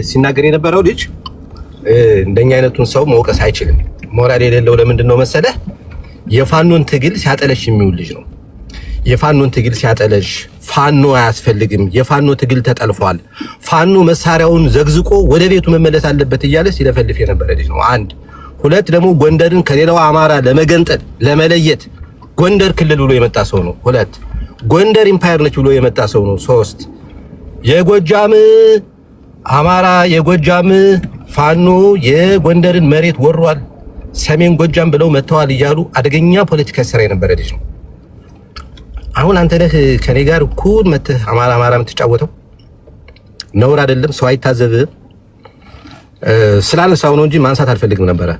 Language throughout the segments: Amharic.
ሲናገር የነበረው ልጅ እንደኛ አይነቱን ሰው መውቀስ አይችልም። ሞራል የሌለው ለምንድነው መሰለህ? የፋኖን ትግል ሲያጠለሽ የሚውል ልጅ ነው። የፋኖን ትግል ሲያጠለሽ ፋኖ አያስፈልግም፣ የፋኖ ትግል ተጠልፏል፣ ፋኖ መሳሪያውን ዘግዝቆ ወደ ቤቱ መመለስ አለበት እያለ ሲለፈልፍ የነበረ ልጅ ነው። አንድ ሁለት ደግሞ ጎንደርን ከሌላው አማራ ለመገንጠል ለመለየት ጎንደር ክልል ብሎ የመጣ ሰው ነው። ሁለት ጎንደር ኢምፓየር ነች ብሎ የመጣ ሰው ነው። ሶስት የጎጃም አማራ የጎጃም ፋኖ የጎንደርን መሬት ወሯል፣ ሰሜን ጎጃም ብለው መተዋል እያሉ አደገኛ ፖለቲካ ሰራ የነበረ ልጅ ነው። አሁን አንተ ነህ ከኔ ጋር እኩል መተህ አማራ የምትጫወተው? ነውር አይደለም? ሰው አይታዘብህም? ስላነሳው ነው እንጂ ማንሳት አልፈልግም ነበረ።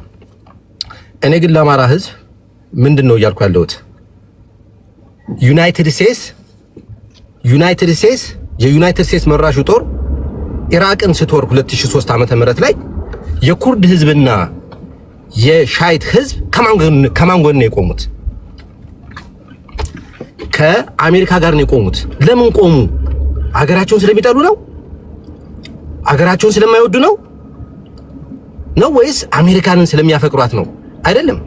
እኔ ግን ለአማራ ህዝብ ምንድነው እያልኩ ያለሁት? ዩናይትድ ስቴትስ የዩናይትድ ስቴትስ መራሹ ጦር ኢራቅን ስትወር 2003 ዓመተ ምህረት ላይ የኩርድ ህዝብና የሻይት ህዝብ ከማን ጎን ነው የቆሙት? ከአሜሪካ ጋር ነው የቆሙት። ለምን ቆሙ? አገራቸውን ስለሚጠሉ ነው? አገራቸውን ስለማይወዱ ነው ወይስ አሜሪካንን ስለሚያፈቅሯት ነው? አይደለም።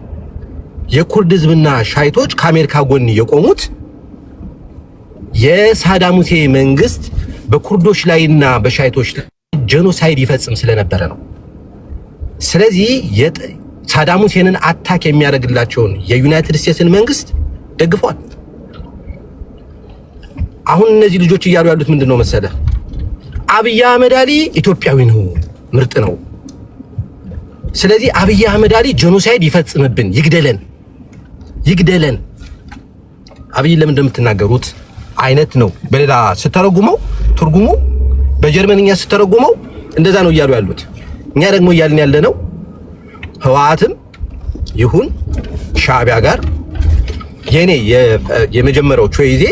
የኩርድ ህዝብና ሻይቶች ከአሜሪካ ጎን የቆሙት የሳዳም ሁሴን መንግስት በኩርዶች ላይና በሻይቶች ላይ ጄኖሳይድ ይፈጽም ስለነበረ ነው። ስለዚህ ሳዳም ሁሴንን አታክ የሚያደርግላቸውን የዩናይትድ ስቴትስን መንግስት ደግፏል። አሁን እነዚህ ልጆች እያሉ ያሉት ምንድነው መሰለ? አብይ አህመድ አሊ ኢትዮጵያዊ ነው፣ ምርጥ ነው። ስለዚህ አብይ አህመድ አሊ ጄኖሳይድ ይፈጽምብን፣ ይግደለን። አብይ ለምን እንደምትናገሩት አይነት ነው። በሌላ ስተረጉመው ትርጉሙ በጀርመንኛ ስተረጉመው እንደዛ ነው እያሉ ያሉት። እኛ ደግሞ እያልን ያለነው ህወሓትም ይሁን ሻዕቢያ ጋር የኔ የመጀመሪያው ቾይዜ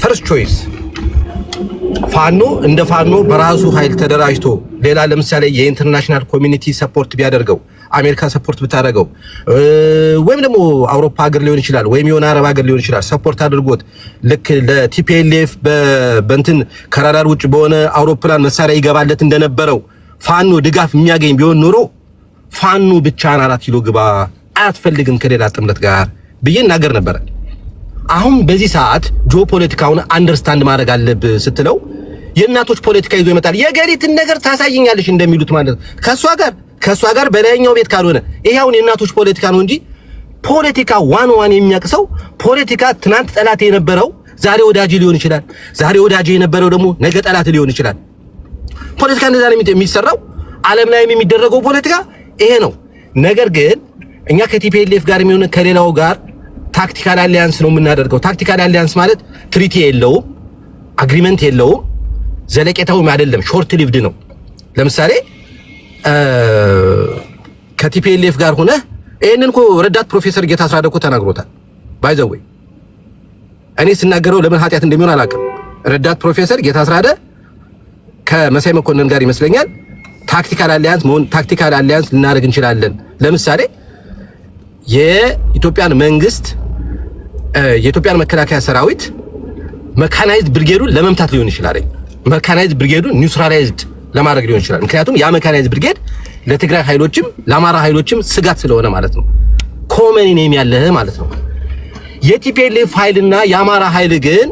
ፈርስት ቾይስ ፋኖ እንደ ፋኖ በራሱ ኃይል ተደራጅቶ ሌላ ለምሳሌ የኢንተርናሽናል ኮሚኒቲ ሰፖርት ቢያደርገው አሜሪካ ሰፖርት ብታደርገው ወይም ደግሞ አውሮፓ ሀገር ሊሆን ይችላል ወይም የሆነ አረብ ሀገር ሊሆን ይችላል ሰፖርት አድርጎት ልክ ለቲፒኤልኤፍ በእንትን ከራዳር ውጭ በሆነ አውሮፕላን መሳሪያ ይገባለት እንደነበረው ፋኖ ድጋፍ የሚያገኝ ቢሆን ኖሮ ፋኖ ብቻን 4 ኪሎ ግባ አያስፈልግም ከሌላ ጥምረት ጋር ብዬ እናገር ነበር። አሁን በዚህ ሰዓት ጂኦፖለቲካውን አንደርስታንድ ማድረግ አለብህ ስትለው የእናቶች ፖለቲካ ይዞ ይመጣል። የገሪትን ነገር ታሳየኛለሽ እንደሚሉት ማለት ከሷ ጋር በላይኛው ቤት ካልሆነ ይሄ አሁን የእናቶች ፖለቲካ ነው እንጂ ፖለቲካ ዋን የሚያቅሰው ፖለቲካ ትናንት ጠላት የነበረው ዛሬ ወዳጅ ሊሆን ይችላል። ዛሬ ወዳጅ የነበረው ደግሞ ነገ ጠላት ሊሆን ይችላል። ፖለቲካ እንደዛ ነው የሚሰራው። ዓለም ላይ የሚደረገው ፖለቲካ ይሄ ነው። ነገር ግን እኛ ከቲፒኤልኤፍ ጋር የሚሆን ከሌላው ጋር ታክቲካል አሊያንስ ነው የምናደርገው። ታክቲካል አሊያንስ ማለት ትሪቲ የለውም፣ አግሪመንት የለውም፣ ዘለቄታውም አይደለም፣ ሾርት ሊቭድ ነው። ለምሳሌ ከቲፒኤልኤፍ ጋር ሆነ ይሄንን እኮ ረዳት ፕሮፌሰር ጌታስራደ እኮ ተናግሮታል። ባይዘው እኔ ስናገረው ለምን ኃጢያት እንደሚሆን አላውቅም። ረዳት ፕሮፌሰር ጌታስራደ ከመሳይ መኮንን ጋር ይመስለኛል ታክቲካል አሊያንስ ልናደርግ እንችላለን። ለምሳሌ የኢትዮጵያን መንግስት የኢትዮጵያን መከላከያ ሰራዊት መካናይዝድ ብርጌዱን ለመምታት ሊሆን ይችላል። መካናይዝድ ብርጌዱን ኒውትራላይዝድ ለማድረግ ሊሆን ይችላል። ምክንያቱም ያ መካናይዝድ ብርጌድ ለትግራይ ኃይሎችም ለአማራ ኃይሎችም ስጋት ስለሆነ ማለት ነው። ኮመን ኔም ያለህ ማለት ነው። የቲፒኤልኤፍ ኃይልና የአማራ ኃይል ግን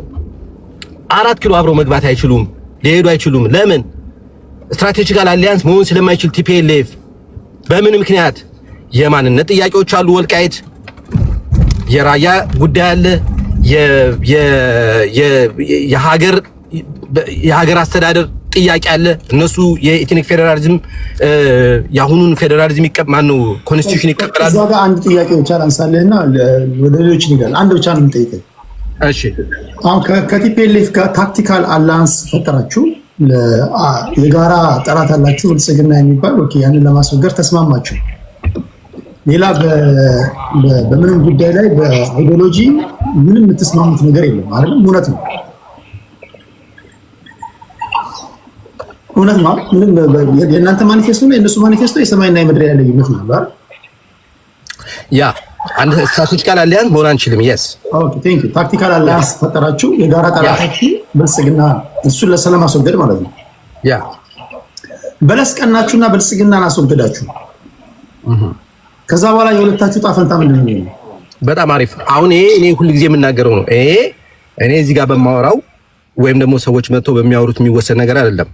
4 ኪሎ አብረው መግባት አይችሉም፣ ሊሄዱ አይችሉም። ለምን? ስትራቴጂካል አሊያንስ መሆን ስለማይችል ቲፒኤልኤፍ በምን ምክንያት? የማንነት ጥያቄዎች አሉ። ወልቃይት የራያ ጉዳይ አለ። የሀገር አስተዳደር ጥያቄ አለ። እነሱ የኢትኒክ ፌደራሊዝም ያሁኑን ፌደራሊዝም ይቀበላሉ፣ ኮንስቲቱሽን ይቀበላሉ። እዛ ጋር አንድ ጥያቄ ብቻ ላንሳለህና ወደ ሌሎች ይላል። አንድ ብቻ ነው የምጠይቀኝ። እሺ፣ አሁን ከቲፒኤልኤፍ ጋር ታክቲካል አላያንስ ፈጠራችሁ፣ የጋራ ጠላት አላችሁ ብልጽግና የሚባል ኦኬ፣ ያንን ለማስወገድ ተስማማችሁ። ሌላ በምንም ጉዳይ ላይ በአይዲዮሎጂ ምንም የምትስማሙት ነገር የለም አይደለም? እውነት ነው። ምንም የእናንተ ማኒፌስቶ እና የእነሱ ማኒፌስቶ የሰማይና የምድር ያለ ልዩነት ነው አይደል? ያ አንድ ስትራቴጂካል አሊያንስ መሆን አንችልም። የስ ኦኬ ቴንክ ዩ። ታክቲካል አሊያንስ ፈጠራችሁ፣ የጋራ ጠላታችሁ ብልጽግና፣ እሱን ለሰላም ማስወገድ ማለት ነው። ያ በለስ ቀናችሁና ብልጽግናን አስወገዳችሁ። ከዛ በኋላ የሁለታችሁ ጣፈንታ ምንድነው? በጣም አሪፍ። አሁን እኔ ሁሉ ጊዜ የምናገረው ነው። እኔ እዚህ ጋር በማወራው ወይም ደግሞ ሰዎች መጥተው በሚያወሩት የሚወሰን ነገር አይደለም።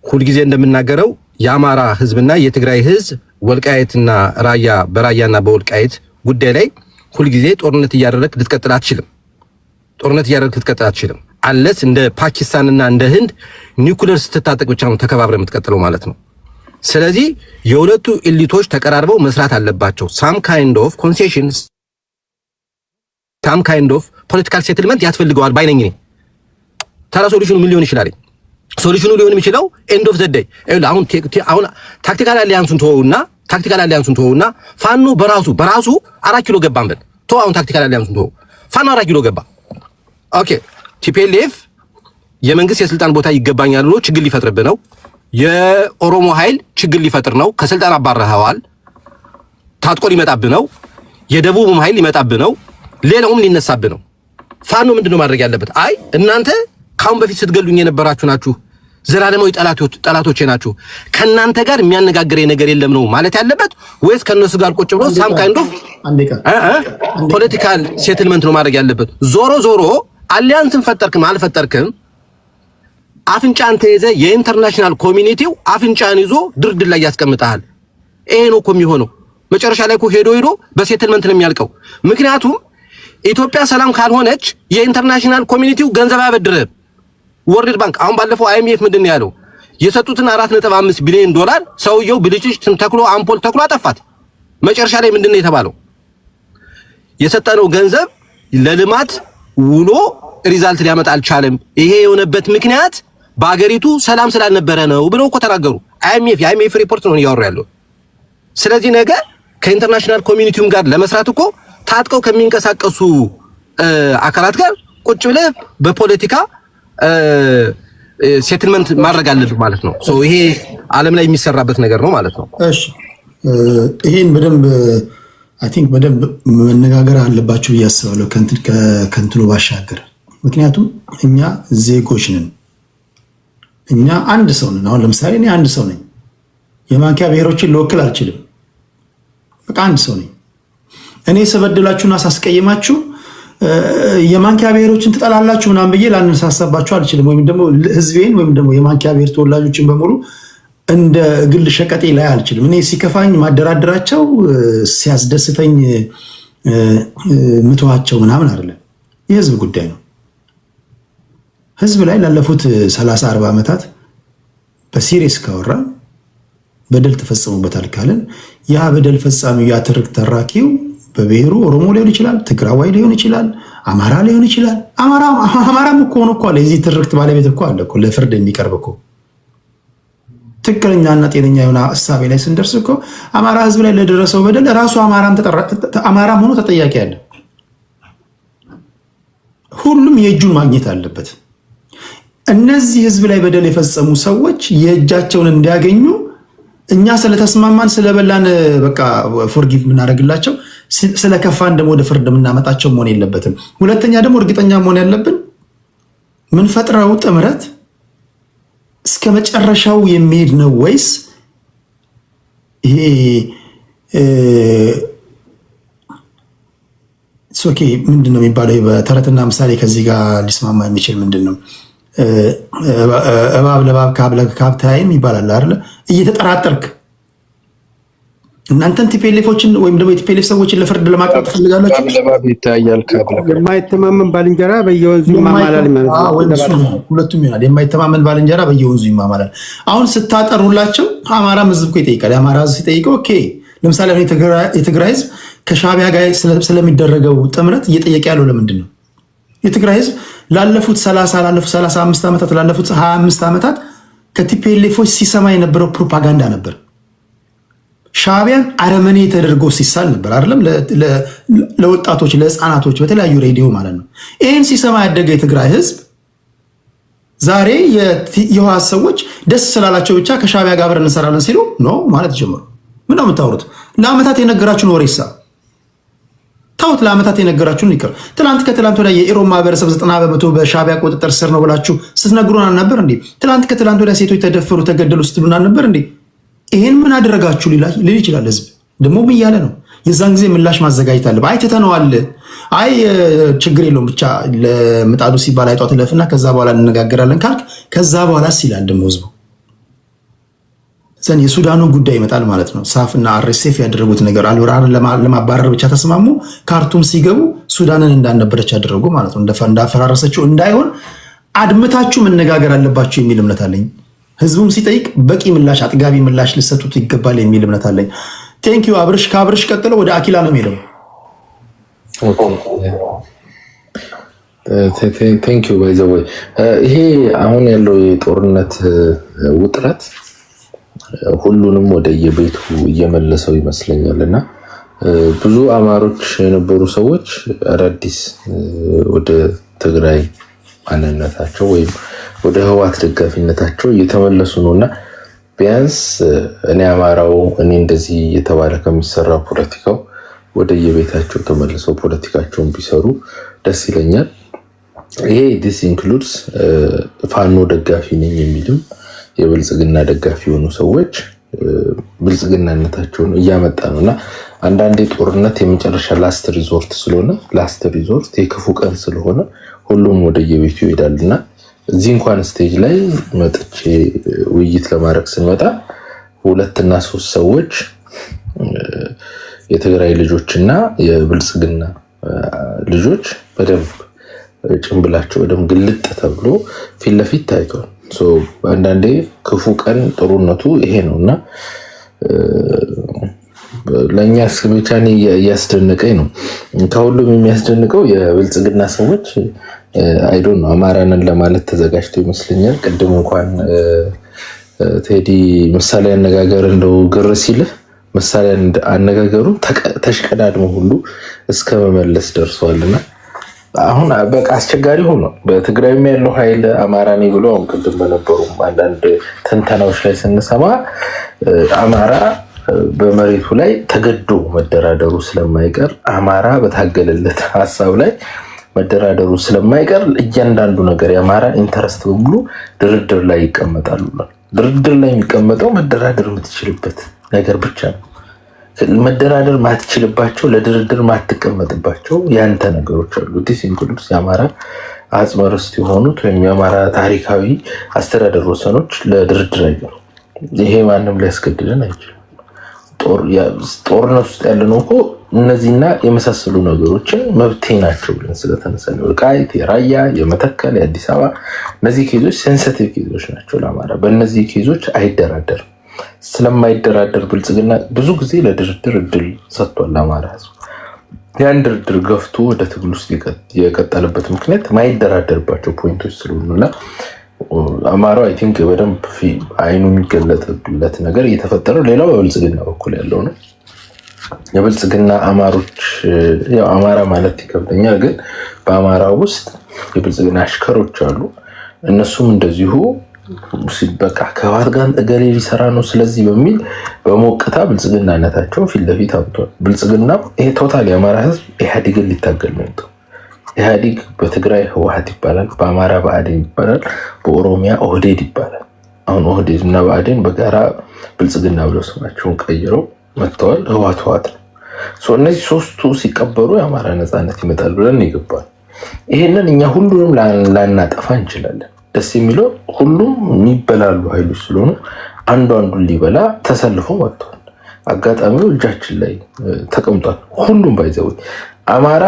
ሁሉ ጊዜ እንደምናገረው የአማራ ህዝብና የትግራይ ህዝብ ወልቃይትና በራያና በወልቃይት ጉዳይ ላይ ሁሉ ጊዜ ጦርነት እያደረግክ ልትቀጥል አትችልም። አለስ እንደ ፓኪስታንና እንደ ህንድ ኒውክሌር ስትታጠቅ ብቻ ነው ተከባብረ የምትቀጥለው ማለት ነው። ስለዚህ የሁለቱ ኤሊቶች ተቀራርበው መስራት አለባቸው። ሳም ካይንድ ኦፍ ኮንሴሽን ሳም ካይንድ ኦፍ ፖለቲካል ሴትልመንት ያስፈልገዋል ባይነኝ ነኝ። ታራ ሶሉሽኑ ምን ሊሆን ይችላል? ሶሉሽኑ ሊሆን የሚችለው ኤንድ ኦፍ ዘ ዴይ አሁን ታክቲካል አሊያንሱን ተወውና ፋኖ በራሱ 4 ኪሎ ገባን በል ተው። አሁን ታክቲካል አሊያንሱን ተወው። ፋኖ 4 ኪሎ ገባ። ኦኬ ቲፒኤልኤፍ የመንግስት የስልጣን ቦታ ይገባኛል ብሎ ችግር ሊፈጥርብህ ነው። የኦሮሞ ኃይል ችግር ሊፈጥር ነው። ከስልጣን አባረኸዋል። ታጥቆ ሊመጣብህ ነው። የደቡብም ኃይል ሊመጣብህ ነው። ሌላውም ሊነሳብህ ነው። ፋኖ ምንድነው ማድረግ ያለበት? አይ እናንተ ካሁን በፊት ስትገሉኝ የነበራችሁ ናችሁ፣ ዘላለማዊ ጠላቶቼ ናችሁ፣ ከናንተ ጋር የሚያነጋግረኝ ነገር የለም ነው ማለት ያለበት? ወይስ ከነሱ ጋር ቁጭ ብሎ ሳም ካይንድ ኦፍ ፖለቲካል ሴትልመንት ነው ማድረግ ያለበት? ዞሮ አሊያንስን ፈጠርክም አልፈጠርክም አፍንጫን ተይዘ የኢንተርናሽናል ኮሚኒቲው አፍንጫን ይዞ ድርድር ላይ ያስቀምጣል። ይሄ ነው እኮ የሚሆነው። መጨረሻ ላይ እኮ ሄዶ በሴትልመንት ነው የሚያልቀው። ምክንያቱም ኢትዮጵያ ሰላም ካልሆነች የኢንተርናሽናል ኮሚኒቲው ገንዘብ አያበድርም። ወርልድ ባንክ አሁን ባለፈው አይኤምኤፍ ምንድነው ያለው? የሰጡትን 4.5 ቢሊዮን ዶላር ሰውየው ብልጭጭ ተክሎ አምፖል ተክሎ አጠፋት። መጨረሻ ላይ ምንድነው የተባለው? የሰጠነው ገንዘብ ለልማት ውሎ ሪዛልት ሊያመጣ አልቻለም። ይሄ የሆነበት ምክንያት በአገሪቱ ሰላም ስላልነበረ ነው ብለው እኮ ተናገሩ። የአይኤምኤፍ ሪፖርት ነው እያወሩ ያለው። ስለዚህ ነገ ከኢንተርናሽናል ኮሚኒቲውም ጋር ለመስራት እኮ ታጥቀው ከሚንቀሳቀሱ አካላት ጋር ቁጭ ብለህ በፖለቲካ ሴትልመንት ማድረግ አለብህ ማለት ነው። ይሄ ዓለም ላይ የሚሰራበት ነገር ነው ማለት ነው። እሺ ይሄን በደንብ አይ ቲንክ በደንብ መነጋገር አለባችሁ ብዬ አስባለሁ ከእንትኑ ባሻገር። ምክንያቱም እኛ ዜጎች ነን፣ እኛ አንድ ሰው ነን። አሁን ለምሳሌ እኔ አንድ ሰው ነኝ። የማንኪያ ብሔሮችን ልወክል አልችልም። በቃ አንድ ሰው ነኝ። እኔ ስበድላችሁና ሳስቀይማችሁ የማንኪያ ብሔሮችን ትጠላላችሁ ምናምን ብዬ ላነሳሳባችሁ አልችልም። ወይም ደግሞ ህዝቤን ወይም ደግሞ የማንኪያ ብሔር ተወላጆችን በሙሉ እንደ ግል ሸቀጤ ላይ አልችልም። እኔ ሲከፋኝ ማደራደራቸው፣ ሲያስደስተኝ ምትዋቸው ምናምን አይደለም። የህዝብ ጉዳይ ነው። ህዝብ ላይ ላለፉት 30-40 ዓመታት በሲሪየስ ካወራ በደል ተፈጽሞበታል ካለን ያ በደል ፈጻሚው ያ ትርክ ተራኪው በብሔሩ ኦሮሞ ሊሆን ይችላል፣ ትግራዋይ ሊሆን ይችላል፣ አማራ ሊሆን ይችላል። አማራም እኮ ሆኖ እኮ አለ። የዚህ ትርክት ባለቤት እኮ አለ እኮ ለፍርድ የሚቀርብ እኮ። ትክክለኛና ጤነኛ የሆነ እሳቤ ላይ ስንደርስ እኮ አማራ ህዝብ ላይ ለደረሰው በደል ራሱ አማራም ሆኖ ተጠያቂ አለ። ሁሉም የእጁን ማግኘት አለበት። እነዚህ ህዝብ ላይ በደል የፈጸሙ ሰዎች የእጃቸውን እንዲያገኙ እኛ ስለተስማማን ስለበላን በቃ ፎርጊቭ የምናደርግላቸው ስለከፋን ደግሞ ወደ ፍርድ የምናመጣቸው መሆን የለበትም። ሁለተኛ ደግሞ እርግጠኛ መሆን ያለብን ምንፈጥረው ጥምረት እስከ መጨረሻው የሚሄድ ነው ወይስ ይሄ ኦኬ ምንድነው የሚባለው? በተረትና ምሳሌ ከዚህ ጋር ሊስማማ የሚችል ምንድን ነው? እባብ ለባብ ካብ ተያይም ይባላል አይደለ? እየተጠራጠርክ እናንተን ቲፒኤልኤፎችን ወይም ደግሞ የቲፒኤልኤፍ ሰዎችን ለፍርድ ለማቅረብ ትፈልጋላችሁ። ለባብ ይታያል። የማይተማመን ባልንጀራ በየወንዙ ይማማላል ማለት ነው። ሁለቱም ይሆናል። የማይተማመን ባልንጀራ በየወንዙ ይማማላል። አሁን ስታጠሩላቸው አማራም ህዝብ እኮ ይጠይቃል። የአማራ ህዝብ ሲጠይቀው ኦኬ ለምሳሌ የትግራይ ህዝብ ከሻዕቢያ ጋር ስለሚደረገው ጥምረት እየጠየቀ ያለው ለምንድን ነው? የትግራይ ህዝብ ላለፉት 35 ዓመታት ላለፉት 25 ዓመታት ከቲፒኤልኤፎች ሲሰማ የነበረው ፕሮፓጋንዳ ነበር። ሻዕቢያን አረመኔ ተደርጎ ሲሳል ነበር አይደለም? ለወጣቶች ለህፃናቶች በተለያዩ ሬዲዮ ማለት ነው። ይህን ሲሰማ ያደገ የትግራይ ህዝብ ዛሬ የህወሓት ሰዎች ደስ ስላላቸው ብቻ ከሻዕቢያ ጋር አብረን እንሰራለን ሲሉ ኖ ማለት ጀመሩ። ምን ነው የምታወሩት? ለአመታት የነገራችሁን ወሬሳ ታውት ለአመታት የነገራችሁን ይቅር። ትላንት ከትላንት ወዲያ የኢሮብ ማህበረሰብ 90% በሻዕቢያ ቁጥጥር ስር ነው ብላችሁ ስትነግሩን አልነበር እንዴ? ትላንት ከትላንት ወዲያ ሴቶች ተደፈሩ ተገደሉ ስትሉን አልነበር እንዴ? ይሄን ምን አደረጋችሁ ሊል ይችላል ህዝብ። ደግሞ ምን እያለ ነው? የዛን ጊዜ ምላሽ ማዘጋጀት አለ። አይ ትተነዋል፣ አይ ችግር የለውም ብቻ ለምጣዱ ሲባል አይጧ ትለፍና ከዛ በኋላ እንነጋገራለን ካልክ ከዛ በኋላ ሲላል ደግሞ ህዝቡ ዘን የሱዳኑን ጉዳይ ይመጣል ማለት ነው። ሳፍና አርኤስኤፍ ያደረጉት ነገር አልብርሃንን ለማባረር ብቻ ተስማሙ። ካርቱም ሲገቡ ሱዳንን እንዳልነበረች ያደረጉ ማለት ነው። እንዳፈራረሰችው እንዳይሆን አድምታችሁ መነጋገር አለባችሁ የሚል እምነት አለኝ። ህዝቡም ሲጠይቅ በቂ ምላሽ፣ አጥጋቢ ምላሽ ልሰጡት ይገባል የሚል እምነት አለኝ። ቴንኪዩ አብርሽ። ከአብርሽ ቀጥሎ ወደ አኪላ ነው የሚሄደው። ቴንኪዩ ባይ ዘ ወይ ይሄ አሁን ያለው የጦርነት ውጥረት ሁሉንም ወደ የቤቱ እየመለሰው ይመስለኛል እና ብዙ አማሮች የነበሩ ሰዎች አዳዲስ ወደ ትግራይ ማንነታቸው ወይም ወደ ህዋት ደጋፊነታቸው እየተመለሱ ነው እና ቢያንስ እኔ አማራው እኔ እንደዚህ የተባለ ከሚሰራ ፖለቲካው ወደ የቤታቸው ተመልሰው ፖለቲካቸውን ቢሰሩ ደስ ይለኛል። ይሄ ዲስ ኢንክሉድስ ፋኖ ደጋፊ ነኝ የሚልም የብልጽግና ደጋፊ የሆኑ ሰዎች ብልጽግናነታቸውን እያመጣ ነው እና አንዳንዴ ጦርነት የመጨረሻ ላስት ሪዞርት ስለሆነ ላስት ሪዞርት የክፉ ቀን ስለሆነ ሁሉም ወደ የቤቱ ይሄዳል እና እዚህ እንኳን ስቴጅ ላይ መጥቼ ውይይት ለማድረግ ስንመጣ 2 እና 3 ሰዎች የትግራይ ልጆችና የብልጽግና ልጆች በደንብ ጭንብላቸው በደንብ ግልጥ ተብሎ ፊት ለፊት ታይቷል። አንዳንዴ ክፉ ቀን ጥሩነቱ ይሄ ነው እና ለእኛ ስሜቻኔ እያስደነቀኝ ነው። ከሁሉም የሚያስደንቀው የብልጽግና ሰዎች አይዶን ነው አማራንን ለማለት ተዘጋጅተው ይመስለኛል። ቅድም እንኳን ቴዲ ምሳሌ አነጋገር እንደው ግር ሲልህ ምሳሌ አነጋገሩን ተሽቀዳድሞ ሁሉ እስከ መመለስ ደርሷልና አሁን በቃ አስቸጋሪ ሆኖ በትግራይም ያለው ኃይል አማራ ነኝ ብሎ አሁን ቅድም በነበሩ አንዳንድ ትንተናዎች ላይ ስንሰማ አማራ በመሬቱ ላይ ተገዶ መደራደሩ ስለማይቀር አማራ በታገለለት ሀሳብ ላይ መደራደሩ ስለማይቀር እያንዳንዱ ነገር የአማራ ኢንተረስት በሙሉ ድርድር ላይ ይቀመጣሉ። ድርድር ላይ የሚቀመጠው መደራደር የምትችልበት ነገር ብቻ ነው። መደራደር ማትችልባቸው ለድርድር ማትቀመጥባቸው ያንተ ነገሮች አሉ። ዲስ ኢንክሉድስ የአማራ አጽመ ርስት የሆኑት ወይም የአማራ ታሪካዊ አስተዳደር ወሰኖች ለድርድር አይገሩ። ይሄ ማንም ሊያስገድደን አይችልም። ጦርነት ውስጥ ያለነው እኮ እነዚህና የመሳሰሉ ነገሮችን መብቴ ናቸው ብለን ስለተነሳን ወልቃይት፣ የራያ፣ የመተከል፣ የአዲስ አበባ እነዚህ ኬዞች ሴንሲቲቭ ኬዞች ናቸው ለአማራ። በእነዚህ ኬዞች አይደራደርም። ስለማይደራደር ብልጽግና ብዙ ጊዜ ለድርድር እድል ሰጥቷል ለአማራ ህዝብ። ያን ድርድር ገፍቶ ወደ ትግል ውስጥ የቀጠለበት ምክንያት ማይደራደርባቸው ፖይንቶች ስለሆኑና አማራው አይ ቲንክ በደንብ አይኑ የሚገለጥለት ነገር እየተፈጠረው ሌላው በብልጽግና በኩል ያለው ነው። የብልጽግና አማሮች ያው አማራ ማለት ይከብደኛል፣ ግን በአማራ ውስጥ የብልጽግና አሽከሮች አሉ። እነሱም እንደዚሁ ሲበቃ ከህወሓት ጋር እገሌ ሊሰራ ነው ስለዚህ በሚል በሞቅታ ብልጽግናነታቸው ፊት ለፊት አምጥቷል። ብልጽግና ይሄ ቶታል የአማራ ህዝብ ኢህአዴግን ሊታገል ነው የወጣው። ኢህአዴግ በትግራይ ህወሓት ይባላል፣ በአማራ ብአዴን ይባላል፣ በኦሮሚያ ኦህዴድ ይባላል። አሁን ኦህዴድ እና ብአዴን በጋራ ብልጽግና ብለው ስማቸውን ቀይረው መጥተዋል። ህወሓት ነው። እነዚህ ሶስቱ ሲቀበሩ የአማራ ነፃነት ይመጣል ብለን ይገባል። ይሄንን እኛ ሁሉንም ላናጠፋ እንችላለን። ደስ የሚለው ሁሉም የሚበላሉ ኃይሎች ስለሆኑ አንዱ አንዱን ሊበላ ተሰልፎ መጥተዋል። አጋጣሚው እጃችን ላይ ተቀምጧል። ሁሉም ባይዘው አማራ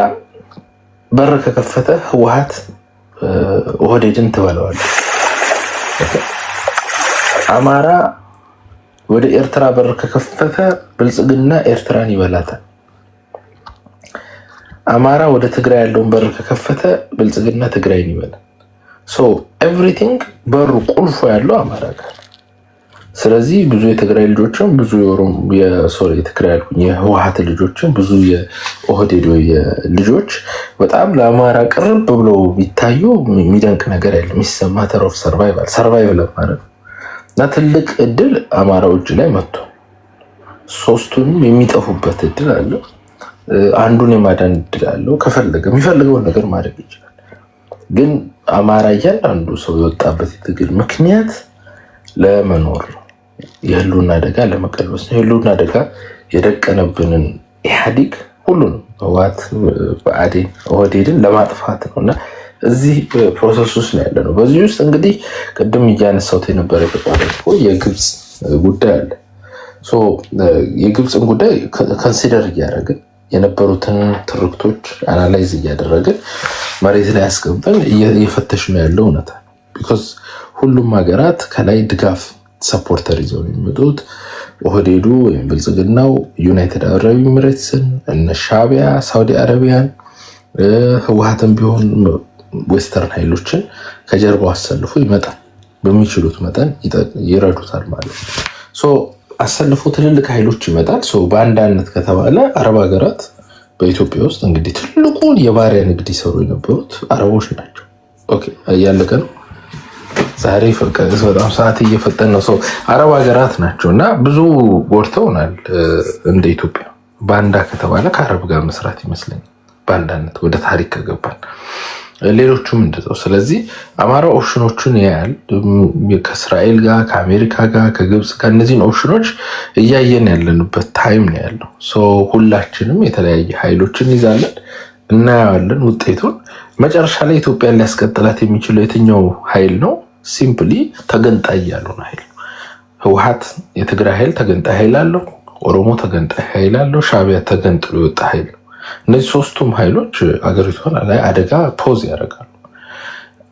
በር ከከፈተ ህወሓት ኦህዴድን ትበላዋለች። አማራ ወደ ኤርትራ በር ከከፈተ ብልጽግና ኤርትራን ይበላታል። አማራ ወደ ትግራይ ያለውን በር ከከፈተ ብልጽግና ትግራይን ይበላል። ኤቭሪቲንግ በሩ ቁልፎ ያለው አማራ ጋር። ስለዚህ ብዙ የትግራይ ልጆችም ብዙ የትግራይ የህወሓት ልጆችም ብዙ የኦህዴድ ልጆች በጣም ለአማራ ቅርብ ብለው ቢታዩ የሚደንቅ ነገር ያለ የሚሰማ ተር ኦፍ ሰርቫይቭ ለማድረግ እና ትልቅ እድል አማራው እጅ ላይ መጥቷል። ሶስቱንም የሚጠፉበት እድል አለ። አንዱን የማዳን እድል አለው። ከፈለገ የሚፈልገውን ነገር ማድረግ ይችላል። ግን አማራ እያንዳንዱ ሰው የወጣበት የትግል ምክንያት ለመኖር ነው። የህልውና አደጋ ለመቀልበስ ነው። የህልውና አደጋ የደቀነብንን ኢህአዴግ ሁሉንም ህወሓት፣ ብአዴን፣ ኦህዴድን ለማጥፋት ነው እና እዚህ ፕሮሰስ ውስጥ ነው ያለ ነው። በዚህ ውስጥ እንግዲህ ቅድም እያነሳሁት የነበረ የግብፅ ጉዳይ አለ። የግብፅን ጉዳይ ከንሲደር እያደረግን የነበሩትን ትርክቶች አናላይዝ እያደረግን መሬት ላይ ያስቀምጠን እየፈተሽ ነው ያለው እውነታ። ቢኮዝ ሁሉም ሀገራት ከላይ ድጋፍ ሰፖርተር ይዘው የሚመጡት ኦህዴዱ ወይም ብልጽግናው ዩናይትድ አረብ ኤሚሬትስን፣ እነ ሻዕቢያ፣ ሳውዲ አረቢያን፣ ህወሓትን ቢሆን ዌስተርን ኃይሎችን ከጀርባው አሰልፎ ይመጣል። በሚችሉት መጠን ይረዱታል ማለት ነው። አሰልፎ ትልልቅ ኃይሎች ይመጣል። በአንዳነት ከተባለ አረብ ሀገራት በኢትዮጵያ ውስጥ እንግዲህ ትልቁን የባሪያ ንግድ ይሰሩ የነበሩት አረቦች ናቸው። እያለቀ ነው። ዛሬ በጣም ሰዓት እየፈጠን ነው። አረብ ሀገራት ናቸው እና ብዙ ጎድተውናል። እንደ ኢትዮጵያ ባንዳ ከተባለ ከአረብ ጋር መስራት ይመስለኛል። ባንዳነት ወደ ታሪክ ከገባን ሌሎቹም እንደዛው። ስለዚህ አማራ ኦፕሽኖችን ያያል። ከእስራኤል ጋር፣ ከአሜሪካ ጋር፣ ከግብፅ ጋር እነዚህን ኦፕሽኖች እያየን ያለንበት ታይም ነው ያለው። ሁላችንም የተለያየ ኃይሎችን ይዛለን፣ እናየዋለን ውጤቱን። መጨረሻ ላይ ኢትዮጵያን ሊያስቀጥላት የሚችለው የትኛው ኃይል ነው? ሲምፕሊ ተገንጣይ ያልሆነ ኃይል። ህወሓት የትግራይ ኃይል ተገንጣይ ኃይል አለው። ኦሮሞ ተገንጣይ ኃይል አለው። ሻዕቢያ ተገንጥሎ የወጣ ኃይል ነው። እነዚህ ሶስቱም ኃይሎች አገሪቷን ላይ አደጋ ፖዝ ያደርጋሉ።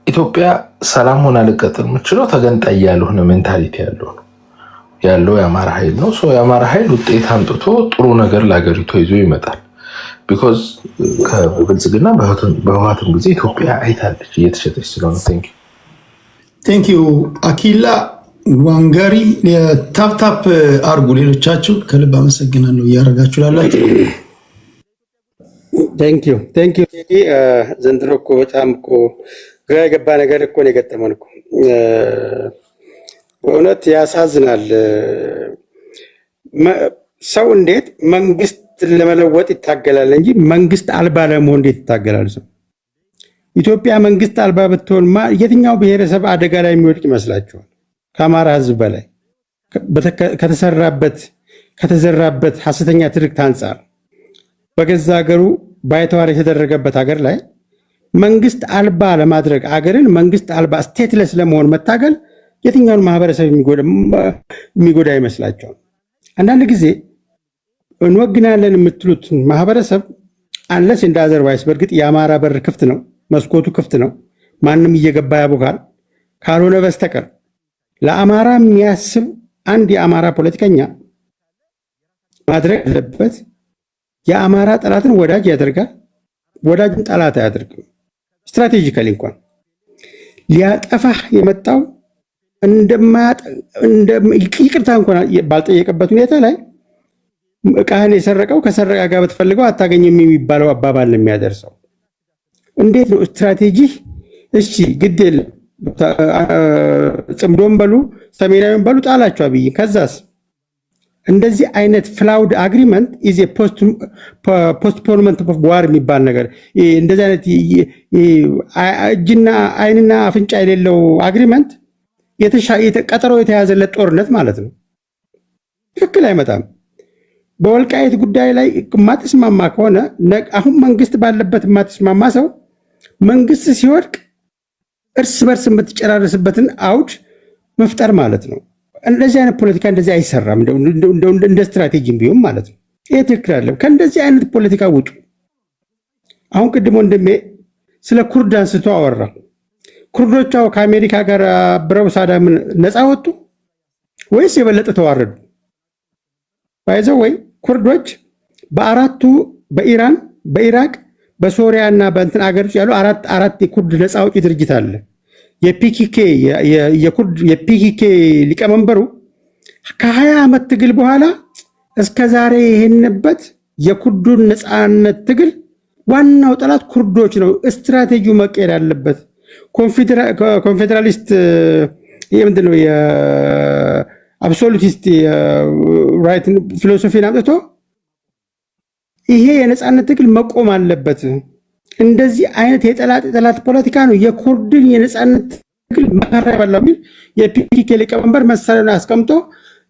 ኢትዮጵያ ሰላም ሆና ልቀጥል የምችለው ተገንጣይ ያልሆነ ሜንታሊቲ ያለው የአማራ ኃይል ነው። የአማራ ኃይል ውጤት አምጥቶ ጥሩ ነገር ለሀገሪቷ ይዞ ይመጣል። ቢኮዝ ከብልጽግና በህወሓትም ጊዜ ኢትዮጵያ አይታለች እየተሸጠች ስለሆነ። ቴንክ ዩ አኪላ ዋንጋሪ። ታፕታፕ አርጉ ሌሎቻችሁ። ከልብ አመሰግናለሁ እያደረጋችሁ ላላችሁ። ቴንክ ዩ ዘንድሮ እኮ በጣም እኮ ግራ የገባ ነገር እኮ ነው የገጠመን እኮ። በእውነት ያሳዝናል። ሰው እንዴት መንግስት ለመለወጥ ይታገላል እንጂ መንግስት አልባ ለመሆን እንዴት ይታገላል ሰው? ኢትዮጵያ መንግስት አልባ ብትሆንማ የትኛው ብሔረሰብ አደጋ ላይ የሚወድቅ ይመስላችኋል? ከአማራ ህዝብ በላይ ከተዘራበት ሐሰተኛ ትርክት አንጻር በገዛ ሀገሩ ባይተዋር የተደረገበት ሀገር ላይ መንግስት አልባ ለማድረግ አገርን መንግስት አልባ ስቴትለስ ለመሆን መታገል የትኛውን ማህበረሰብ የሚጎዳ ይመስላችኋል? አንዳንድ ጊዜ እንወግናለን የምትሉት ማህበረሰብ አንለስ እንደ አዘርባይስ በእርግጥ የአማራ በር ክፍት ነው፣ መስኮቱ ክፍት ነው፣ ማንም እየገባ ያቦካል ካልሆነ በስተቀር ለአማራ የሚያስብ አንድ የአማራ ፖለቲከኛ ማድረግ ያለበት የአማራ ጠላትን ወዳጅ ያደርጋል፣ ወዳጅን ጠላት አያደርግም። ስትራቴጂካሊ እንኳን ሊያጠፋህ የመጣው ይቅርታ እንኳን ባልጠየቀበት ሁኔታ ላይ እቃህን የሰረቀው ከሰረቃ ጋር ብትፈልገው አታገኝም የሚባለው አባባል ነው የሚያደርሰው። እንዴት ነው ስትራቴጂ? እሺ ግድ የለም ጽምዶም በሉ ሰሜናዊም በሉ ጣላቸው አብይ። ከዛስ እንደዚህ አይነት ፍላውድ አግሪመንት ኢዝ ፖስትፖንመንት ኦፍ ዋር የሚባል ነገር እንደዚህ አይነት እጅና አይንና አፍንጫ የሌለው አግሪመንት ቀጠሮ የተያዘለት ጦርነት ማለት ነው። ትክክል አይመጣም። በወልቃይት ጉዳይ ላይ የማትስማማ ከሆነ አሁን መንግስት ባለበት የማትስማማ ሰው መንግስት ሲወድቅ እርስ በርስ የምትጨራረስበትን አውድ መፍጠር ማለት ነው። እንደዚህ አይነት ፖለቲካ እንደዚህ አይሰራም። እንደ ስትራቴጂም ቢሆን ማለት ነው። ይሄ ትክክል አይደለም። ከእንደዚህ አይነት ፖለቲካ ውጡ። አሁን ቅድሞ እንደሜ ስለ ኩርድ አንስቶ አወራ። ኩርዶቿ ከአሜሪካ ጋር አብረው ሳዳምን ነፃ ወጡ ወይስ የበለጠ ተዋረዱ? ባይዘው ወይ ኩርዶች በአራቱ በኢራን፣ በኢራቅ፣ በሶሪያ እና በእንትን አገሮች ያሉ አራት የኩርድ ነፃ አውጪ ድርጅት አለ። የፒኬኬ ሊቀመንበሩ ከ20 ዓመት ትግል በኋላ እስከ ዛሬ ይሄንበት የኩርዱን ነፃነት ትግል ዋናው ጠላት ኩርዶች ነው። ስትራቴጂው መቀየር ያለበት ኮንፌዴራሊስት ምንድነው የአብሶሉቲስት ራይት ፊሎሶፊን አምጥቶ ይሄ የነጻነት ትግል መቆም አለበት። እንደዚህ አይነት የጠላት ፖለቲካ ነው የኩርድን የነጻነት ትግል መከራ ያበላው የሚል የፒኬ ሊቀመንበር መሳሪያውን አስቀምጦ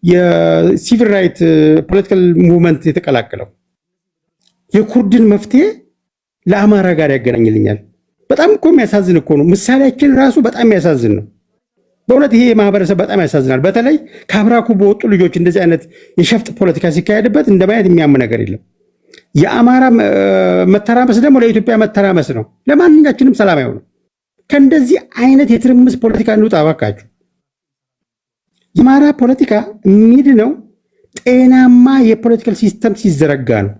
የሲቪል ራይት ፖለቲካል ሙቭመንት የተቀላቀለው የኩርድን መፍትሄ ለአማራ ጋር ያገናኝልኛል። በጣም እኮ የሚያሳዝን እኮ ነው። ምሳሌያችን ራሱ በጣም የሚያሳዝን ነው። በእውነት ይሄ ማህበረሰብ በጣም ያሳዝናል። በተለይ ከአብራኩ በወጡ ልጆች እንደዚህ አይነት የሸፍጥ ፖለቲካ ሲካሄድበት እንደማየት የሚያም ነገር የለም። የአማራ መተራመስ ደግሞ ለኢትዮጵያ መተራመስ ነው። ለማንኛችንም ሰላም አይሆንም። ከእንደዚህ አይነት የትርምስ ፖለቲካ እንውጣ እባካችሁ። የአማራ ፖለቲካ የሚድነው ጤናማ የፖለቲካል ሲስተም ሲዘረጋ ነው።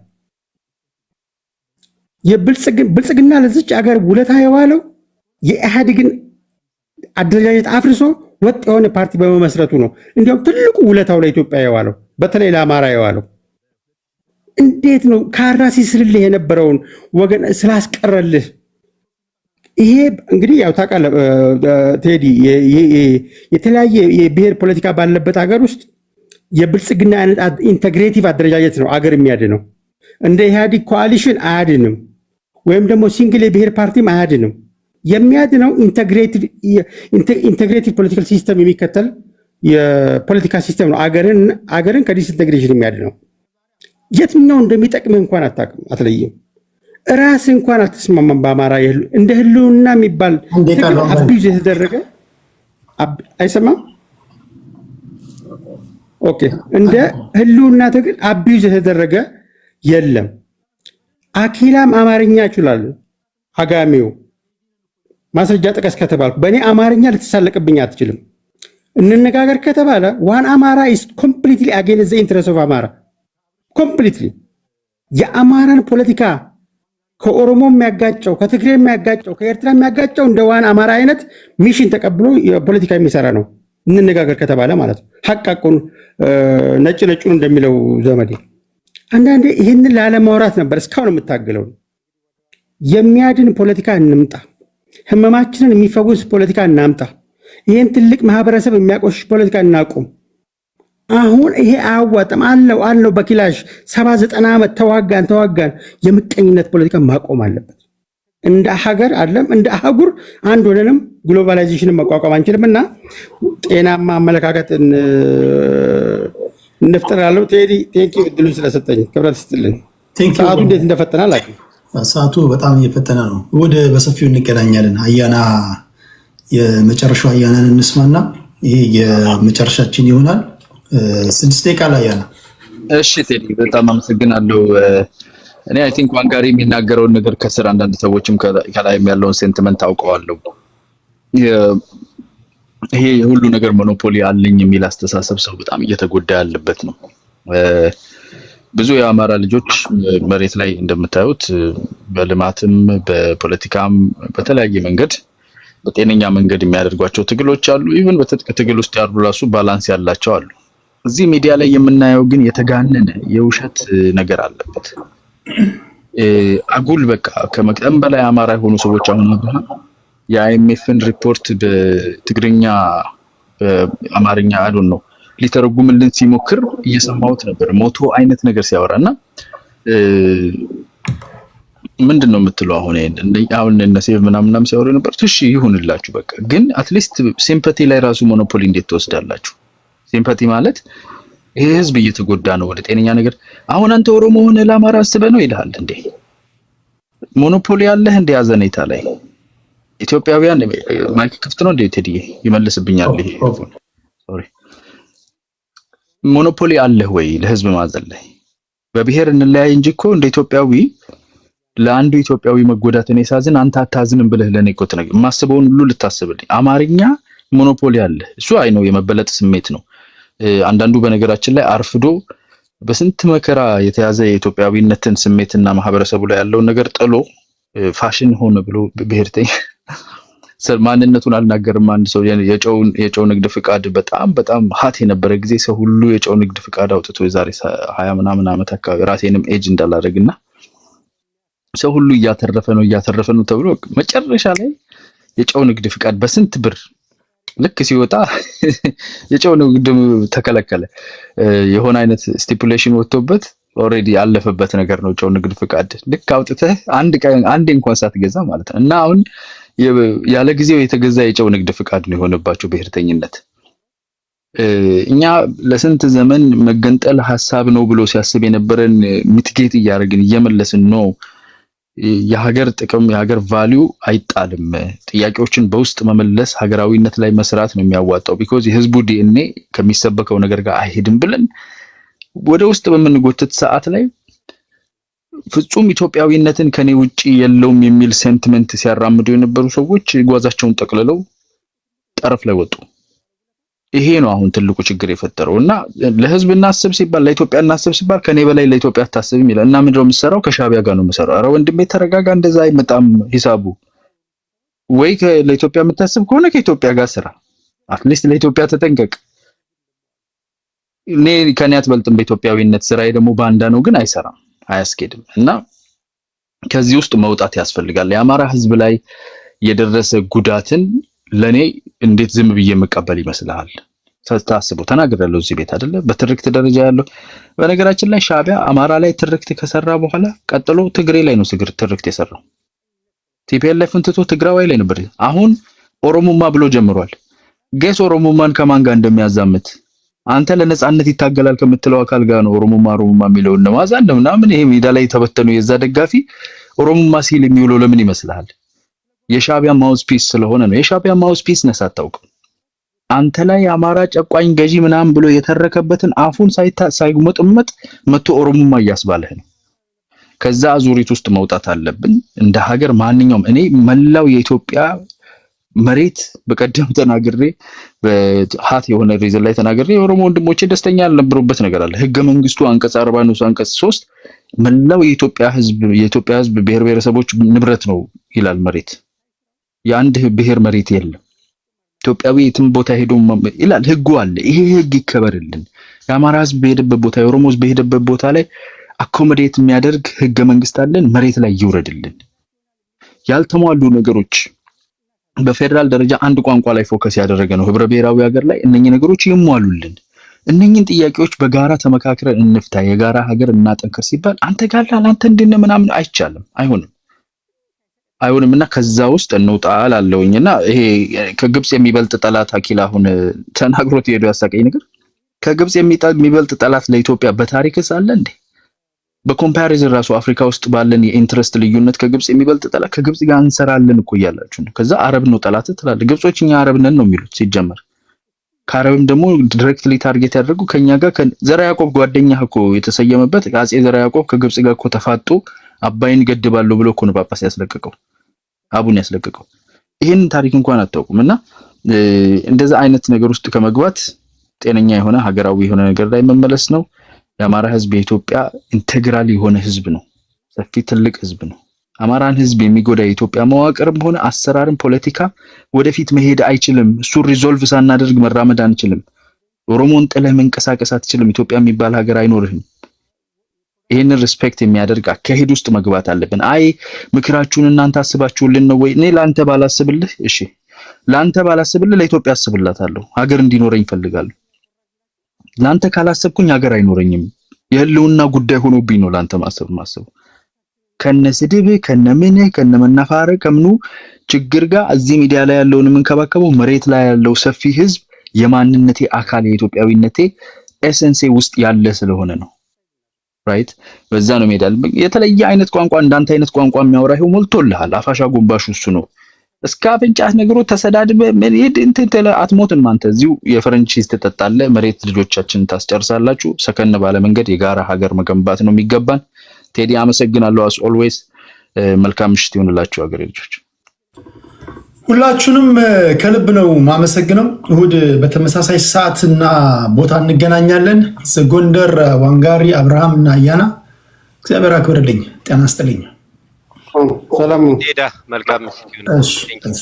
የብልጽግና ለዚች አገር ውለታ የዋለው የኢህአዴግን አደረጃጀት አፍርሶ ወጥ የሆነ ፓርቲ በመመስረቱ ነው። እንዲያውም ትልቁ ውለታው ለኢትዮጵያ የዋለው በተለይ ለአማራ የዋለው እንዴት ነው ካራ ሲስልልህ የነበረውን ወገን ስላስቀረልህ። ይሄ እንግዲህ ያው ታውቃለህ ቴዲ፣ የተለያየ የብሔር ፖለቲካ ባለበት ሀገር ውስጥ የብልጽግና አይነት ኢንተግሬቲቭ አደረጃጀት ነው አገር የሚያድነው። እንደ ኢህአዴግ ኮአሊሽን አያድንም፣ ወይም ደግሞ ሲንግል የብሔር ፓርቲም አያድንም። የሚያድነው ኢንተግሬቲቭ ፖለቲካል ሲስተም የሚከተል የፖለቲካ ሲስተም ነው አገርን ከዲስኢንቴግሬሽን የሚያድነው። የትኛው እንደሚጠቅምህ እንኳን አትለይም። ራስ እንኳን አትስማማም። በአማራ እንደ ህልውና የሚባል አቢዩዝ የተደረገ አይሰማም። ኦኬ፣ እንደ ህልውና ትግል አቢዩዝ የተደረገ የለም። አኪላም አማርኛ ይችላል። አጋሚው ማስረጃ ጥቀስ ከተባልኩ በእኔ አማርኛ ልትሳለቅብኝ አትችልም። እንነጋገር ከተባለ ዋን አማራ ኢስ ኮምፕሊትሊ አጌንስት ዘ ኢንትረስት ኦፍ አማራ ኮምፕሊትሊ። የአማራን ፖለቲካ ከኦሮሞ የሚያጋጨው፣ ከትግሬ የሚያጋጨው፣ ከኤርትራ የሚያጋጨው እንደ ዋን አማራ አይነት ሚሽን ተቀብሎ የፖለቲካ የሚሰራ ነው። እንነጋገር ከተባለ ማለት ነው። ሐቃቁን ነጭ ነጩን እንደሚለው ዘመዴ አንዳንዴ ይህንን ላለማውራት ነበር እስካሁን የምታገለው። የሚያድን ፖለቲካ እንምጣ፣ ህመማችንን የሚፈውስ ፖለቲካ እናምጣ። ይህን ትልቅ ማህበረሰብ የሚያቆሽሽ ፖለቲካ እናቁም። አሁን ይሄ አያዋጣም አለው በኪላሽ 70-90 ዓመት ተዋጋን። የምቀኝነት ፖለቲካ ማቆም አለበት። እንደ ሀገር አይደለም እንደ አህጉር አንድ ሆነንም ግሎባላይዜሽንን መቋቋም አንችልም እና ጤናማ አመለካከትን እንፍጠራለሁ። ቴዲ ቴንኪ እድሉን ስለሰጠኝ ክብረት ስትልን። ሰዓቱ እንዴት እንደፈተና አላውቅም። ሰዓቱ በጣም እየፈተነ ነው። ወደ በሰፊው እንገናኛለን። አያና የመጨረሻው አያናን እንስማና ይሄ የመጨረሻችን ይሆናል። 6 ደቂቃ ላይ አያና። እሺ ቴዲ በጣም አመሰግናለሁ። እኔ አይ ቲንክ ዋንጋሪ የሚናገረውን ነገር ከስር አንዳንድ ሰዎችም ከላይም ያለውን ሴንቲመንት አውቀዋለሁ። ይሄ ሁሉ ነገር ሞኖፖሊ አለኝ የሚል አስተሳሰብ ሰው በጣም እየተጎዳ ያለበት ነው። ብዙ የአማራ ልጆች መሬት ላይ እንደምታዩት በልማትም በፖለቲካም በተለያየ መንገድ በጤነኛ መንገድ የሚያደርጓቸው ትግሎች አሉ። ኢቭን በትጥቅ ትግል ውስጥ ያሉ ራሱ ባላንስ ያላቸው አሉ። እዚህ ሚዲያ ላይ የምናየው ግን የተጋነነ የውሸት ነገር አለበት። አጉል በቃ ከመቅደም በላይ አማራ የሆኑ ሰዎች አሁን የአይኤምኤፍን ሪፖርት በትግርኛ በአማርኛ አይዶን ነው ሊተረጉምልን ሲሞክር እየሰማሁት ነበር። ሞቶ አይነት ነገር ሲያወራና ምንድነው የምትለው አሁን እነ ሴቭ ምናምናም ሲያወሩ ነበር። እሺ ይሁንላችሁ በቃ ግን አትሊስት ሲምፓቲ ላይ ራሱ ሞኖፖሊ እንዴት ተወስዳላችሁ? ሲምፓቲ ማለት ይሄ ህዝብ እየተጎዳ ነው ወደ ጤነኛ ነገር። አሁን አንተ ኦሮሞ ሆነ ለአማራ አስበህ ነው ይልሃል እንዴ? ሞኖፖሊ ያለህ እንደ ያዘኔታ ላይ ኢትዮጵያውያን ማይክ ክፍት ነው እንዴ? ቴዲ ይመልስብኛል ይሄ ሶሪ ሞኖፖሊ አለህ ወይ ለህዝብ ማዘን ላይ? በብሔር እንለያይ እንጂ እኮ እንደ ኢትዮጵያዊ ለአንዱ ኢትዮጵያዊ መጎዳትን የሳዝን አንተ አታዝንም ብለህ ለኔ እኮ ተነግረህ ማስበውን ሁሉ ልታስብልኝ። አማርኛ ሞኖፖሊ አለ። እሱ አይ ነው የመበለጥ ስሜት ነው። አንዳንዱ በነገራችን ላይ አርፍዶ በስንት መከራ የተያዘ የኢትዮጵያዊነትን ስሜትና ማህበረሰቡ ላይ ያለውን ነገር ጥሎ ፋሽን ሆነ ብሎ ብሔርተኛ ማንነቱን አልናገርም። አንድ ሰው የጨው ንግድ ፍቃድ በጣም ሀት የነበረ ጊዜ ሰው ሁሉ የጨው ንግድ ፍቃድ አውጥቶ የዛሬ 20 ምናምን ዓመት አካባቢ ራሴንም ኤጅ እንዳላደርግና ሰው ሁሉ እያተረፈ ነው ተብሎ መጨረሻ ላይ የጨው ንግድ ፍቃድ በስንት ብር ልክ ሲወጣ የጨው ንግድ ተከለከለ። የሆነ አይነት ስቲፑሌሽን ወጥቶበት ኦሬዲ ያለፈበት ነገር ነው። ጨው ንግድ ፍቃድ ልክ አውጥተህ አንድ እንኳን ሳትገዛ ማለት ነው። እና አሁን ያለ ጊዜው የተገዛ የጨው ንግድ ፍቃድ ነው የሆነባቸው ብሔርተኝነት። እኛ ለስንት ዘመን መገንጠል ሐሳብ ነው ብሎ ሲያስብ የነበረን ሚትጌት እያደረግን እየመለስን ነው። የሀገር ጥቅም የሀገር ቫልዩ አይጣልም። ጥያቄዎችን በውስጥ መመለስ ሀገራዊነት ላይ መስራት ነው የሚያዋጣው። ቢኮዝ የህዝቡ ዲኤንኤ ከሚሰበከው ነገር ጋር አይሄድም ብለን ወደ ውስጥ በምንጎትት ሰዓት ላይ ፍጹም ኢትዮጵያዊነትን ከኔ ውጪ የለውም የሚል ሴንቲመንት ሲያራምዱ የነበሩ ሰዎች ጓዛቸውን ጠቅልለው ጠረፍ ላይ ወጡ። ይሄ ነው አሁን ትልቁ ችግር የፈጠረው። እና ለህዝብ እናስብ ሲባል ለኢትዮጵያ እናስብ ሲባል ከኔ በላይ ለኢትዮጵያ አታስብም ይላል። እና ምንድነው የምሰራው? ከሻቢያ ጋር ነው የምሰራው። ኧረ ወንድሜ ተረጋጋ፣ እንደዛ አይመጣም ሂሳቡ። ወይ ለኢትዮጵያ የምታስብ ከሆነ ከኢትዮጵያ ጋር ስራ፣ አትሊስት ለኢትዮጵያ ተጠንቀቅ። እኔ ከኔ አትበልጥም በኢትዮጵያዊነት። ስራዬ ደግሞ ባንዳ ነው፣ ግን አይሰራም፣ አያስኬድም። እና ከዚህ ውስጥ መውጣት ያስፈልጋል። የአማራ ህዝብ ላይ የደረሰ ጉዳትን ለኔ እንዴት ዝም ብዬ መቀበል ይመስልሃል? ታስቡ ተናግሬያለሁ እዚህ ቤት አይደለ? በትርክት ደረጃ ያለው በነገራችን ላይ ሻቢያ አማራ ላይ ትርክት ከሰራ በኋላ ቀጥሎ ትግሬ ላይ ነው ትርክት የሰራው። ቲፒኤልኤፍን ትቶ ትግራዋይ ላይ ነበር። አሁን ኦሮሞማ ብሎ ጀምሯል። ጌስ ኦሮሞማን ከማን ጋር እንደሚያዛምት አንተ ለነጻነት ይታገላል ከምትለው አካል ጋር ነው ኦሮሞማ የሚለው ነው ማዛን ምናምን። ይሄ ሜዳ ላይ ተበተኑ የዛ ደጋፊ ኦሮሞማ ሲል የሚውለው ለምን ይመስልሃል? የሻቢያ ማውዝ ፒስ ስለሆነ ነው። የሻቢያ ማውዝ ፒስ ነህ ሳታውቅ አንተ ላይ አማራ ጨቋኝ ገዢ ምናምን ብሎ የተረከበትን አፉን ሳይጉመጥመጥ መጥቶ ኦሮሞማ እያስባለህ ነው። ከዛ አዙሪት ውስጥ መውጣት አለብን እንደ ሀገር። ማንኛውም እኔ መላው የኢትዮጵያ መሬት በቀደም ተናግሬ በሃት የሆነ ሪዝን ላይ ተናግሬ የኦሮሞ ወንድሞቼ ደስተኛ ያልነበሩበት ነገር አለ። ህገ መንግስቱ አንቀጽ 40 ንዑስ አንቀጽ 3 መላው የኢትዮጵያ ህዝብ ብሔር ብሔረሰቦች ንብረት ነው ይላል። መሬት የአንድ ብሔር መሬት የለም። ኢትዮጵያዊ የትም ቦታ ሄዶ ይላል፣ ህጉ አለ። ይሄ ህግ ይከበርልን። የአማራ ህዝብ በሄደበት ቦታ፣ የኦሮሞ ህዝብ በሄደበት ቦታ ላይ አኮሞዴት የሚያደርግ ህገ መንግስት አለን። መሬት ላይ ይውረድልን። ያልተሟሉ ነገሮች በፌደራል ደረጃ አንድ ቋንቋ ላይ ፎከስ ያደረገ ነው ህብረ ብሔራዊ ሀገር ላይ እነኚህ ነገሮች ይሟሉልን። እነኚህን ጥያቄዎች በጋራ ተመካክረን እንፍታ፣ የጋራ ሀገር እናጠንክር ሲባል አንተ ጋር አንተ እንደነ ምናምን አይቻልም፣ አይሆንምና ከዛ ውስጥ እንውጣ አላለውኝና ይሄ ከግብጽ የሚበልጥ ጠላት አኪል አሁን ተናግሮት ሄዶ ያሳቀኝ ነገር ከግብጽ የሚበልጥ ጠላት ለኢትዮጵያ በታሪክስ አለ እንዴ? በኮምፓሪዝን ራሱ አፍሪካ ውስጥ ባለን የኢንትረስት ልዩነት ከግብጽ የሚበልጥ ጠላት ከግብጽ ጋር እንሰራለን እኮ እያላችሁ ነው። ከዛ አረብ ነው ጠላት ትላለህ። ግብጾች እኛ አረብ ነን ነው የሚሉት ሲጀመር። ከአረብም ደግሞ ዳይሬክትሊ ታርጌት ያደርጉ ከኛ ጋር ዘራ ያዕቆብ ጓደኛህ እኮ የተሰየመበት አጼ ዘራ ያዕቆብ ከግብጽ ጋር እኮ ተፋጦ አባይን ገድባለሁ ብሎ እኮ ነው ጳጳስ ያስለቀቀው፣ አቡን ያስለቀቀው። ይሄን ታሪክ እንኳን አታውቁምና እንደዛ አይነት ነገር ውስጥ ከመግባት ጤነኛ የሆነ ሀገራዊ የሆነ ነገር ላይ መመለስ ነው። የአማራ ህዝብ የኢትዮጵያ ኢንቴግራል የሆነ ህዝብ ነው። ሰፊ ትልቅ ህዝብ ነው። አማራን ህዝብ የሚጎዳ የኢትዮጵያ መዋቅርም ሆነ አሰራርም ፖለቲካ ወደፊት መሄድ አይችልም። እሱ ሪዞልቭ ሳናደርግ መራመድ አንችልም። ኦሮሞን ጥለህ መንቀሳቀስ አትችልም። ኢትዮጵያ የሚባል ሀገር አይኖርህም። ይሄንን ሪስፔክት የሚያደርግ አካሄድ ውስጥ መግባት አለብን። አይ ምክራችሁን እናንተ አስባችሁልን ነው ወይ? እኔ ላንተ ባላስብልህ፣ እሺ ላንተ ባላስብልህ ለኢትዮጵያ አስብላታለሁ። ሀገር እንዲኖረኝ ፈልጋለሁ። ላንተ ካላሰብኩኝ ሀገር አይኖረኝም። የህልውና ጉዳይ ሆኖብኝ ነው ላንተ ማሰብ ከነስድብ ከነምን ከነመናፋረ ከምኑ ችግር ጋር እዚህ ሚዲያ ላይ ያለውን የምንከባከበው መሬት ላይ ያለው ሰፊ ህዝብ የማንነቴ አካል የኢትዮጵያዊነቴ ኤሰንሴ ውስጥ ያለ ስለሆነ ነው። ራይት በዛ ነው ሜዳል የተለየ አይነት ቋንቋ እንዳንተ አይነት ቋንቋ የሚያወራ ይሄው ሞልቶልሃል። አፋሻ ጎንባሽ እሱ ነው። እስከ አፍንጫህ ነገሩ ተሰዳድበ ምን ይሄድ እንትን አትሞትም። አንተ እዚሁ የፈረንቺስ ትጠጣለህ። መሬት ልጆቻችንን ታስጨርሳላችሁ። ሰከን ባለ መንገድ የጋራ ሀገር መገንባት ነው የሚገባን። ቴዲ አመሰግናለሁ። አስ ኦልዌይስ መልካም ምሽት ይሁንላችሁ ሀገሬ ልጆች። ሁላችሁንም ከልብ ነው ማመሰግነው። እሁድ በተመሳሳይ ሰዓትና ቦታ እንገናኛለን። ጎንደር ዋንጋሪ አብርሃም እና አያና እግዚአብሔር አክብርልኝ። ጤና ይስጥልኝ። ሰላም ሄዳ መልካም ምሽት ይሁን።